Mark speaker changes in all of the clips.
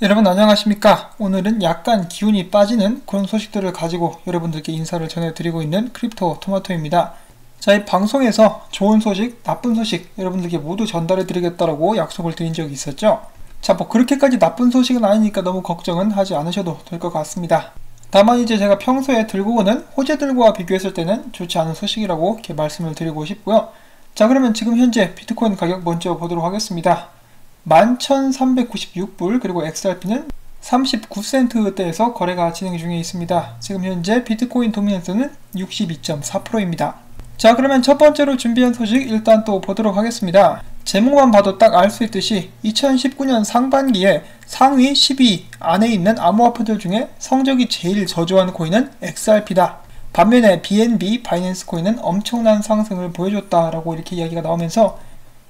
Speaker 1: 여러분 안녕하십니까? 오늘은 약간 기운이 빠지는 그런 소식들을 가지고 여러분들께 인사를 전해드리고 있는 크립토 토마토입니다. 자, 이 방송에서 좋은 소식, 나쁜 소식 여러분들께 모두 전달해드리겠다라고 약속을 드린 적이 있었죠. 자, 뭐 그렇게까지 나쁜 소식은 아니니까 너무 걱정은 하지 않으셔도 될 것 같습니다. 다만 이제 제가 평소에 들고 오는 호재들과 비교했을 때는 좋지 않은 소식이라고 이렇게 말씀을 드리고 싶고요. 자, 그러면 지금 현재 비트코인 가격 먼저 보도록 하겠습니다. 11,396불, 그리고 XRP는 39센트대에서 거래가 진행 중에 있습니다. 지금 현재 비트코인 도미넌스는 62.4%입니다. 자, 그러면 첫 번째로 준비한 소식 일단 또 보도록 하겠습니다. 제목만 봐도 딱 알 수 있듯이 2019년 상반기에 상위 10위 안에 있는 암호화폐들 중에 성적이 제일 저조한 코인은 XRP다. 반면에 BNB, 바이낸스 코인은 엄청난 상승을 보여줬다라고 이렇게 이야기가 나오면서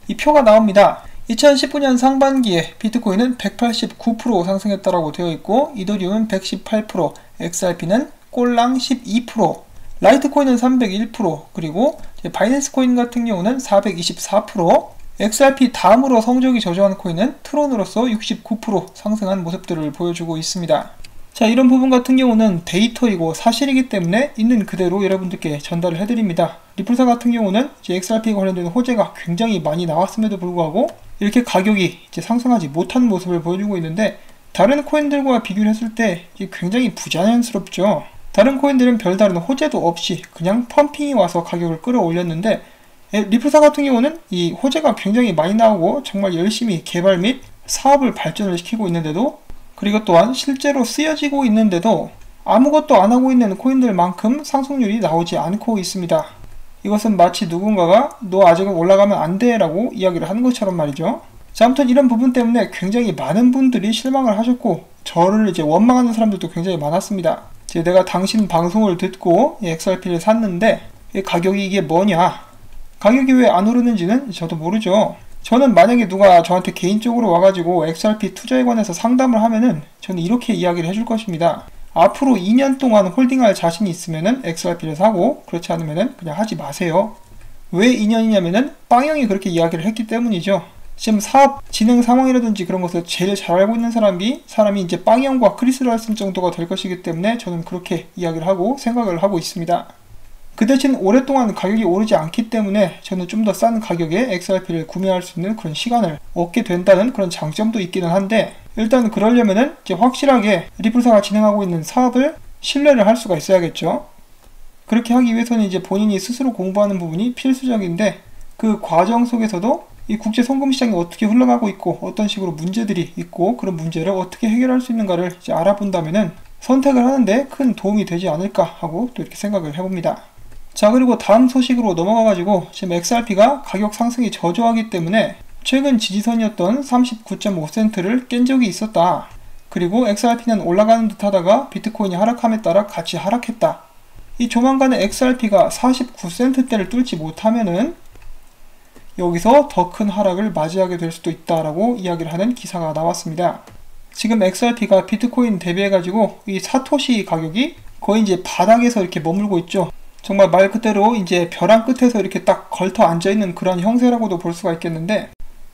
Speaker 1: 이 표가 나옵니다. 2019년 상반기에 비트코인은 189% 상승했다라고 되어 있고, 이더리움은 118%, XRP는 꼴랑 12%, 라이트코인은 301%, 그리고 바이낸스 코인 같은 경우는 424%, XRP 다음으로 성적이 저조한 코인은 트론으로서 69% 상승한 모습들을 보여주고 있습니다. 자, 이런 부분 같은 경우는 데이터이고 사실이기 때문에 있는 그대로 여러분들께 전달을 해드립니다. 리플사 같은 경우는 이제 XRP 관련된 호재가 굉장히 많이 나왔음에도 불구하고 이렇게 가격이 이제 상승하지 못한 모습을 보여주고 있는데, 다른 코인들과 비교를 했을 때 굉장히 부자연스럽죠. 다른 코인들은 별다른 호재도 없이 그냥 펌핑이 와서 가격을 끌어올렸는데, 리플사 같은 경우는 이 호재가 굉장히 많이 나오고 정말 열심히 개발 및 사업을 발전을 시키고 있는데도, 그리고 또한 실제로 쓰여지고 있는데도 아무것도 안 하고 있는 코인들만큼 상승률이 나오지 않고 있습니다. 이것은 마치 누군가가 너 아직은 올라가면 안 돼 라고 이야기를 하는 것처럼 말이죠. 자, 아무튼 이런 부분 때문에 굉장히 많은 분들이 실망을 하셨고, 저를 이제 원망하는 사람들도 굉장히 많았습니다. 내가 당신 방송을 듣고 XRP를 샀는데 가격이 이게 뭐냐, 가격이 왜 안 오르는지는 저도 모르죠. 저는 만약에 누가 저한테 개인적으로 와가지고 XRP 투자에 관해서 상담을 하면은 저는 이렇게 이야기를 해줄 것입니다. 앞으로 2년 동안 홀딩할 자신이 있으면은 XRP를 사고, 그렇지 않으면은 그냥 하지 마세요. 왜 2년이냐면은 빵형이 그렇게 이야기를 했기 때문이죠. 지금 사업 진행 상황이라든지 그런 것을 제일 잘 알고 있는 사람이 이제 빵형과 크리스를 쓸 정도가 될 것이기 때문에 저는 그렇게 이야기를 하고 생각을 하고 있습니다. 그 대신 오랫동안 가격이 오르지 않기 때문에 저는 좀 더 싼 가격에 XRP를 구매할 수 있는 그런 시간을 얻게 된다는 그런 장점도 있기는 한데, 일단 그러려면은 이제 확실하게 리플사가 진행하고 있는 사업을 신뢰를 할 수가 있어야겠죠. 그렇게 하기 위해서는 이제 본인이 스스로 공부하는 부분이 필수적인데, 그 과정 속에서도 이 국제 송금 시장이 어떻게 흘러가고 있고 어떤 식으로 문제들이 있고 그런 문제를 어떻게 해결할 수 있는가를 이제 알아본다면은 선택을 하는데 큰 도움이 되지 않을까 하고 또 이렇게 생각을 해봅니다. 자, 그리고 다음 소식으로 넘어가가지고 지금 XRP가 가격 상승이 저조하기 때문에 최근 지지선이었던 39.5센트를 깬 적이 있었다. 그리고 XRP는 올라가는 듯 하다가 비트코인이 하락함에 따라 같이 하락했다. 이 조만간에 XRP가 49센트대를 뚫지 못하면은 여기서 더 큰 하락을 맞이하게 될 수도 있다라고 이야기를 하는 기사가 나왔습니다. 지금 XRP가 비트코인 대비해가지고 이 사토시 가격이 거의 이제 바닥에서 이렇게 머물고 있죠. 정말 말 그대로 이제 벼랑 끝에서 이렇게 딱 걸터 앉아있는 그런 형세라고도 볼 수가 있겠는데,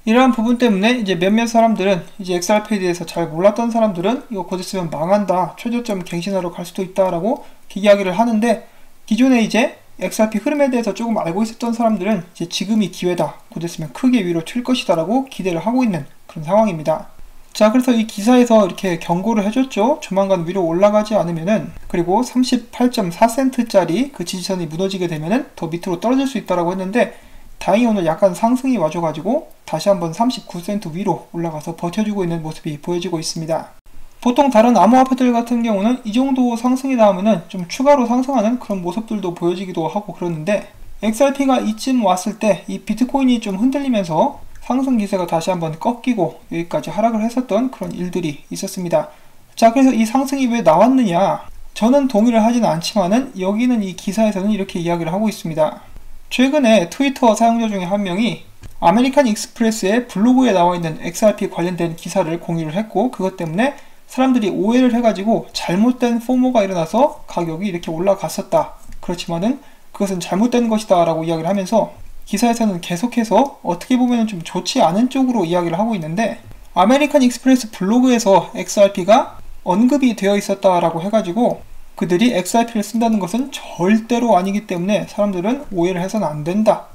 Speaker 1: 이러한 부분 때문에 이제 몇몇 사람들은, 이제 XRP에 대해서 잘 몰랐던 사람들은 이거 곧 있으면 망한다, 최저점 갱신하러 갈 수도 있다라고 이야기를 하는데, 기존에 이제 XRP 흐름에 대해서 조금 알고 있었던 사람들은 이제 지금이 기회다, 곧 있으면 크게 위로 튈 것이다 라고 기대를 하고 있는 그런 상황입니다. 자, 그래서 이 기사에서 이렇게 경고를 해줬죠. 조만간 위로 올라가지 않으면은, 그리고 38.4센트짜리 그 지지선이 무너지게 되면은 더 밑으로 떨어질 수 있다라고 했는데, 다행히 오늘 약간 상승이 와줘가지고 다시 한번 39센트 위로 올라가서 버텨주고 있는 모습이 보여지고 있습니다. 보통 다른 암호화폐들 같은 경우는 이 정도 상승이 나오면은 좀 추가로 상승하는 그런 모습들도 보여지기도 하고 그러는데, XRP가 이쯤 왔을 때 이 비트코인이 좀 흔들리면서 상승 기세가 다시 한번 꺾이고 여기까지 하락을 했었던 그런 일들이 있었습니다. 자, 그래서 이 상승이 왜 나왔느냐, 저는 동의를 하지는 않지만은 여기는 이 기사에서는 이렇게 이야기를 하고 있습니다. 최근에 트위터 사용자 중에 한 명이 아메리칸 익스프레스의 블로그에 나와 있는 XRP 관련된 기사를 공유를 했고, 그것 때문에 사람들이 오해를 해가지고 잘못된 포모가 일어나서 가격이 이렇게 올라갔었다. 그렇지만은 그것은 잘못된 것이다 라고 이야기를 하면서 기사에서는 계속해서 어떻게 보면 좀 좋지 않은 쪽으로 이야기를 하고 있는데, 아메리칸 익스프레스 블로그에서 XRP가 언급이 되어 있었다라고 해가지고 그들이 XRP를 쓴다는 것은 절대로 아니기 때문에 사람들은 오해를 해서는 안 된다.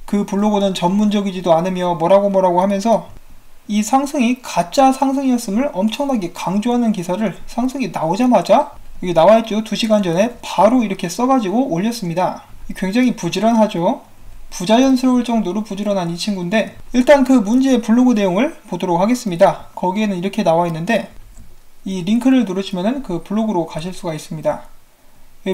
Speaker 1: 그 블로그는 전문적이지도 않으며 뭐라고 하면서 이 상승이 가짜 상승이었음을 엄청나게 강조하는 기사를 상승이 나오자마자 여기 나와있죠. 2시간 전에 바로 이렇게 써가지고 올렸습니다. 굉장히 부지런하죠. 부자연스러울 정도로 부지런한 이 친구인데 일단 그 문제의 블로그 내용을 보도록 하겠습니다. 거기에는 이렇게 나와 있는데 이 링크를 누르시면은 그 블로그로 가실 수가 있습니다.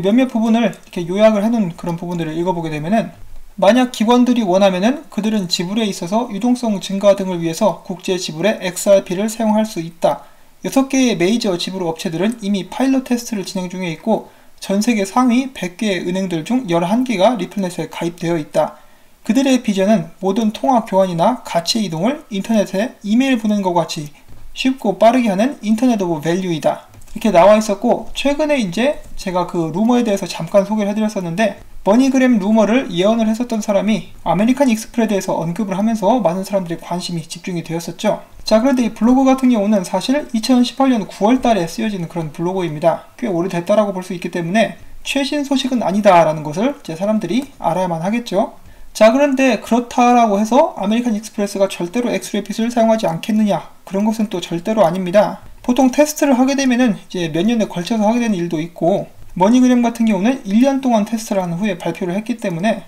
Speaker 1: 몇몇 부분을 이렇게 요약을 해놓은 그런 부분들을 읽어보게 되면은 만약 기관들이 원하면은 그들은 지불에 있어서 유동성 증가 등을 위해서 국제 지불에 XRP를 사용할 수 있다. 6개의 메이저 지불 업체들은 이미 파일럿 테스트를 진행 중에 있고 전 세계 상위 100개의 은행들 중 11개가 리플넷에 가입되어 있다. 그들의 비전은 모든 통화 교환이나 가치 이동을 인터넷에 이메일 보내는 것과 같이 쉽고 빠르게 하는 인터넷 오브 밸류이다. 이렇게 나와 있었고 최근에 이제 제가 그 루머에 대해서 잠깐 소개를 해드렸었는데 머니그램 루머를 예언을 했었던 사람이 아메리칸 익스프레스에서 언급을 하면서 많은 사람들의 관심이 집중이 되었었죠. 자, 그런데 이 블로그 같은 경우는 사실 2018년 9월달에 쓰여진 그런 블로그입니다. 꽤 오래됐다라고 볼 수 있기 때문에 최신 소식은 아니다라는 것을 이제 사람들이 알아야만 하겠죠. 자, 그런데 그렇다라고 해서 아메리칸 익스프레스가 절대로 엑스레핏을 사용하지 않겠느냐? 그런 것은 또 절대로 아닙니다. 보통 테스트를 하게 되면은 이제 몇 년에 걸쳐서 하게 되는 일도 있고 머니그램 같은 경우는 1년 동안 테스트를 한 후에 발표를 했기 때문에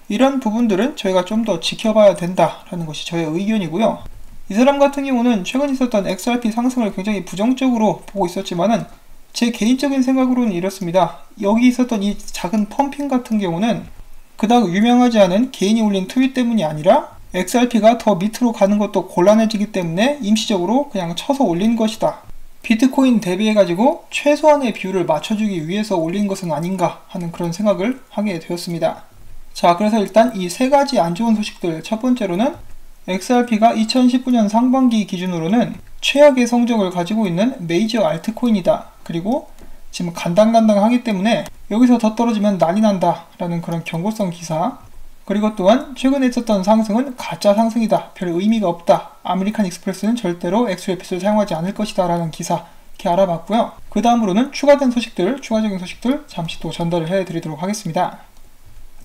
Speaker 1: 이런 부분들은 저희가 좀 더 지켜봐야 된다라는 것이 저의 의견이고요. 이 사람 같은 경우는 최근 있었던 XRP 상승을 굉장히 부정적으로 보고 있었지만은 제 개인적인 생각으로는 이렇습니다. 여기 있었던 이 작은 펌핑 같은 경우는 그닥 유명하지 않은 개인이 올린 트윗 때문이 아니라 XRP가 더 밑으로 가는 것도 곤란해지기 때문에 임시적으로 그냥 쳐서 올린 것이다. 비트코인 대비해가지고 최소한의 비율을 맞춰주기 위해서 올린 것은 아닌가 하는 그런 생각을 하게 되었습니다. 자, 그래서 일단 이 세 가지 안 좋은 소식들, 첫 번째로는 XRP가 2019년 상반기 기준으로는 최악의 성적을 가지고 있는 메이저 알트코인이다. 그리고 지금 간당간당하기 때문에 여기서 더 떨어지면 난리 난다 라는 그런 경고성 기사, 그리고 또한 최근에 있었던 상승은 가짜 상승이다. 별 의미가 없다. 아메리칸 익스프레스는 절대로 XRP를 사용하지 않을 것이다 라는 기사 이렇게 알아봤고요. 그 다음으로는 추가적인 소식들 잠시 또 전달을 해드리도록 하겠습니다.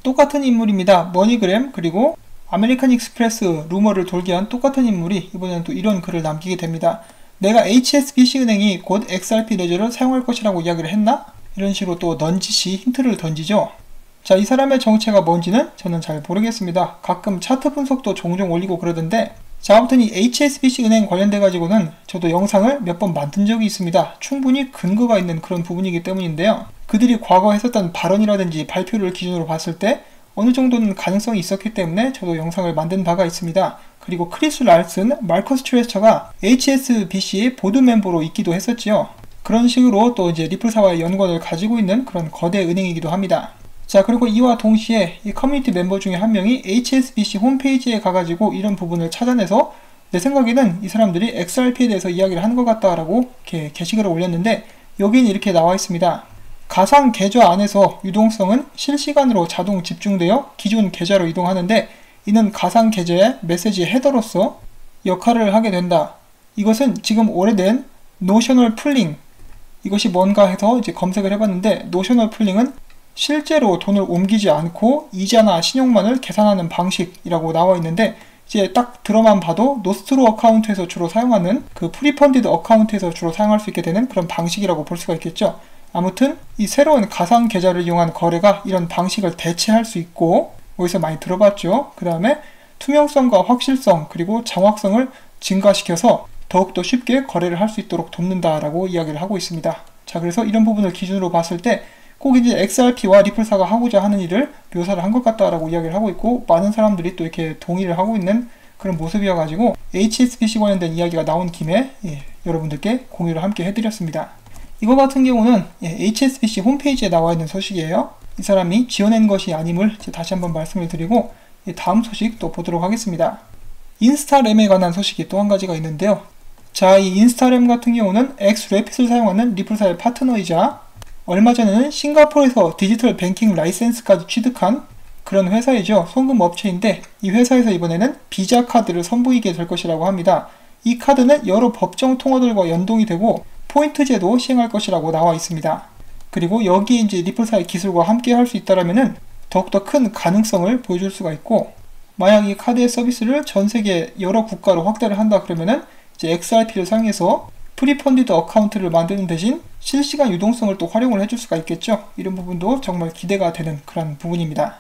Speaker 1: 똑같은 인물입니다. 머니그램 그리고 아메리칸 익스프레스 루머를 돌게 한 똑같은 인물이 이번에는 또 이런 글을 남기게 됩니다. 내가 HSBC 은행이 곧 XRP 레저를 사용할 것이라고 이야기를 했나? 이런 식으로 또 넌지시 힌트를 던지죠. 자, 이 사람의 정체가 뭔지는 저는 잘 모르겠습니다. 가끔 차트 분석도 종종 올리고 그러던데, 자, 아무튼 이 HSBC 은행 관련돼 가지고는 저도 영상을 몇 번 만든 적이 있습니다. 충분히 근거가 있는 그런 부분이기 때문인데요. 그들이 과거에 했었던 발언이라든지 발표를 기준으로 봤을 때 어느 정도는 가능성이 있었기 때문에 저도 영상을 만든 바가 있습니다. 그리고 크리스 랄슨, 마커스 트레스처가 HSBC의 보드 멤버로 있기도 했었지요. 그런 식으로 또 이제 리플사와의 연관을 가지고 있는 그런 거대 은행이기도 합니다. 자, 그리고 이와 동시에 이 커뮤니티 멤버 중에 한 명이 HSBC 홈페이지에 가가지고 이런 부분을 찾아내서 내 생각에는 이 사람들이 XRP에 대해서 이야기를 하는 것 같다라고 이렇게 게시글을 올렸는데 여기는 이렇게 나와 있습니다. 가상 계좌 안에서 유동성은 실시간으로 자동 집중되어 기존 계좌로 이동하는데 이는 가상 계좌의 메시지 헤더로서 역할을 하게 된다. 이것은 지금 오래된 노셔널 풀링, 이것이 뭔가 해서 이제 검색을 해봤는데 노셔널 풀링은 실제로 돈을 옮기지 않고 이자나 신용만을 계산하는 방식이라고 나와 있는데 이제 딱 들어만 봐도 노스트로 어카운트에서 주로 사용하는 그 프리펀디드 어카운트에서 주로 사용할 수 있게 되는 그런 방식이라고 볼 수가 있겠죠. 아무튼 이 새로운 가상 계좌를 이용한 거래가 이런 방식을 대체할 수 있고 어디서 많이 들어봤죠. 그 다음에 투명성과 확실성 그리고 정확성을 증가시켜서 더욱더 쉽게 거래를 할 수 있도록 돕는다라고 이야기를 하고 있습니다. 자, 그래서 이런 부분을 기준으로 봤을 때 꼭 이제 XRP와 리플사가 하고자 하는 일을 묘사를 한 것 같다라고 이야기를 하고 있고 많은 사람들이 또 이렇게 동의를 하고 있는 그런 모습이어가지고 HSBC 관련된 이야기가 나온 김에 여러분들께 공유를 함께 해드렸습니다. 이거 같은 경우는 HSBC 홈페이지에 나와 있는 소식이에요. 이 사람이 지어낸 것이 아님을 다시 한번 말씀을 드리고 다음 소식 또 보도록 하겠습니다. 인스타램에 관한 소식이 또 한 가지가 있는데요. 자, 이 인스타램 같은 경우는 엑스래핏을 사용하는 리플사의 파트너이자 얼마 전에는 싱가포르에서 디지털 뱅킹 라이센스까지 취득한 그런 회사이죠. 송금 업체인데 이 회사에서 이번에는 비자 카드를 선보이게 될 것이라고 합니다. 이 카드는 여러 법정 통화들과 연동이 되고 포인트제도 시행할 것이라고 나와 있습니다. 그리고 여기에 이제 리플사의 기술과 함께 할 수 있다라면은 더욱더 큰 가능성을 보여줄 수가 있고, 만약 이 카드의 서비스를 전 세계 여러 국가로 확대를 한다 그러면은 이제 XRP를 사용해서 프리펀디드 어카운트를 만드는 대신 실시간 유동성을 또 활용을 해줄 수가 있겠죠. 이런 부분도 정말 기대가 되는 그런 부분입니다.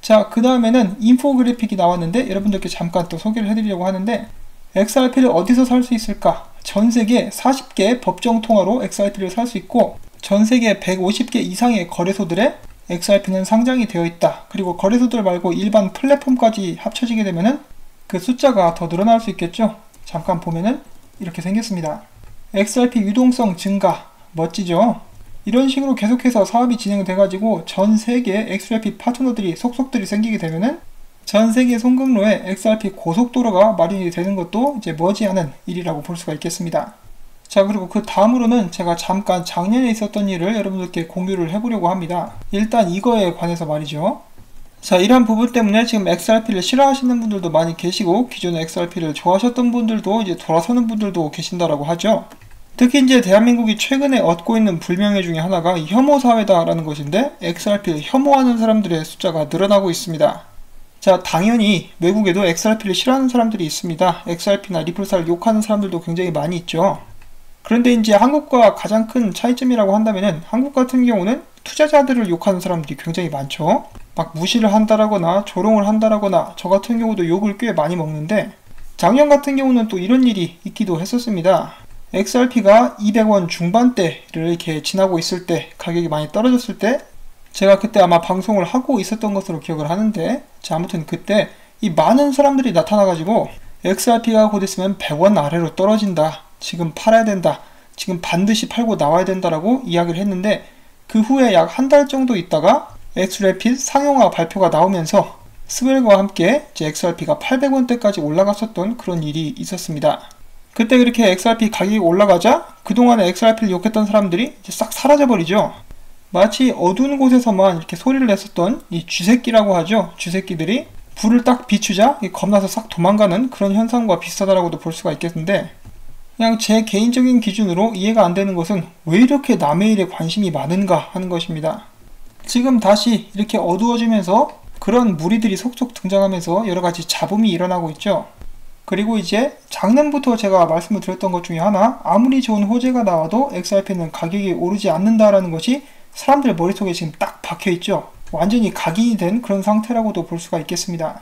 Speaker 1: 자, 그 다음에는 인포그래픽이 나왔는데 여러분들께 잠깐 또 소개를 해드리려고 하는데, XRP를 어디서 살 수 있을까? 전 세계 40개 법정 통화로 XRP를 살 수 있고, 전 세계 150개 이상의 거래소들에 XRP는 상장이 되어 있다. 그리고 거래소들 말고 일반 플랫폼까지 합쳐지게 되면은 그 숫자가 더 늘어날 수 있겠죠. 잠깐 보면은 이렇게 생겼습니다. XRP 유동성 증가, 멋지죠? 이런 식으로 계속해서 사업이 진행돼가지고 전 세계 XRP 파트너들이 속속들이 생기게 되면은 전 세계 송금로에 XRP 고속도로가 마련이 되는 것도 이제 머지않은 일이라고 볼 수가 있겠습니다. 자, 그리고 그 다음으로는 제가 잠깐 작년에 있었던 일을 여러분들께 공유를 해보려고 합니다. 일단 이거에 관해서 말이죠. 자, 이런 부분 때문에 지금 XRP를 싫어하시는 분들도 많이 계시고, 기존에 XRP를 좋아하셨던 분들도 이제 돌아서는 분들도 계신다라고 하죠. 특히 이제 대한민국이 최근에 얻고 있는 불명예 중에 하나가 혐오 사회다라는 것인데, XRP를 혐오하는 사람들의 숫자가 늘어나고 있습니다. 자, 당연히 외국에도 XRP를 싫어하는 사람들이 있습니다. XRP나 리플사를 욕하는 사람들도 굉장히 많이 있죠. 그런데 이제 한국과 가장 큰 차이점이라고 한다면은, 한국 같은 경우는 투자자들을 욕하는 사람들이 굉장히 많죠. 막 무시를 한다라거나 조롱을 한다라거나, 저 같은 경우도 욕을 꽤 많이 먹는데, 작년 같은 경우는 또 이런 일이 있기도 했었습니다. XRP가 200원 중반대를 이렇게 지나고 있을 때, 가격이 많이 떨어졌을 때, 제가 그때 아마 방송을 하고 있었던 것으로 기억을 하는데, 자, 아무튼 그때 이 많은 사람들이 나타나가지고 XRP가 곧 있으면 100원 아래로 떨어진다, 지금 팔아야 된다, 지금 반드시 팔고 나와야 된다라고 이야기를 했는데, 그 후에 약 한 달 정도 있다가 XRP 상용화 발표가 나오면서 스웰과 함께 이제 XRP가 800원대까지 올라갔었던 그런 일이 있었습니다. 그때 그렇게 XRP 가격이 올라가자 그동안에 XRP를 욕했던 사람들이 이제 싹 사라져버리죠. 마치 어두운 곳에서만 이렇게 소리를 냈었던 이 쥐새끼라고 하죠. 쥐새끼들이 불을 딱 비추자 겁나서 싹 도망가는 그런 현상과 비슷하다라고도 볼 수가 있겠는데, 그냥 제 개인적인 기준으로 이해가 안 되는 것은 왜 이렇게 남의 일에 관심이 많은가 하는 것입니다. 지금 다시 이렇게 어두워지면서 그런 무리들이 속속 등장하면서 여러가지 잡음이 일어나고 있죠. 그리고 이제 작년부터 제가 말씀을 드렸던 것 중에 하나, 아무리 좋은 호재가 나와도 XRP는 가격이 오르지 않는다라는 것이 사람들 머릿속에 지금 딱 박혀있죠. 완전히 각인이 된 그런 상태라고도 볼 수가 있겠습니다.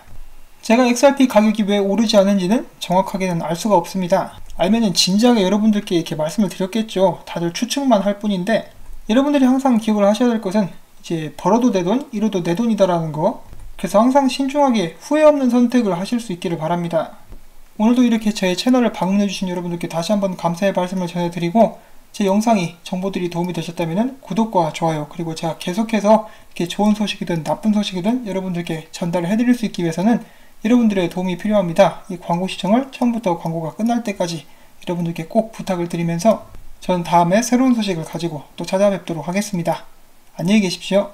Speaker 1: 제가 XRP 가격이 왜 오르지 않은지는 정확하게는 알 수가 없습니다. 알면은 진지하게 여러분들께 이렇게 말씀을 드렸겠죠. 다들 추측만 할 뿐인데, 여러분들이 항상 기억을 하셔야 될 것은 이제 벌어도 내 돈, 잃어도 내 돈이다라는 거. 그래서 항상 신중하게 후회 없는 선택을 하실 수 있기를 바랍니다. 오늘도 이렇게 제 채널을 방문해주신 여러분들께 다시 한번 감사의 말씀을 전해드리고, 제 영상이 정보들이 도움이 되셨다면 구독과 좋아요, 그리고 제가 계속해서 이렇게 좋은 소식이든 나쁜 소식이든 여러분들께 전달을 해드릴 수 있기 위해서는 여러분들의 도움이 필요합니다. 이 광고 시청을 처음부터 광고가 끝날 때까지 여러분들께 꼭 부탁을 드리면서, 저는 다음에 새로운 소식을 가지고 또 찾아뵙도록 하겠습니다. 안녕히 계십시오.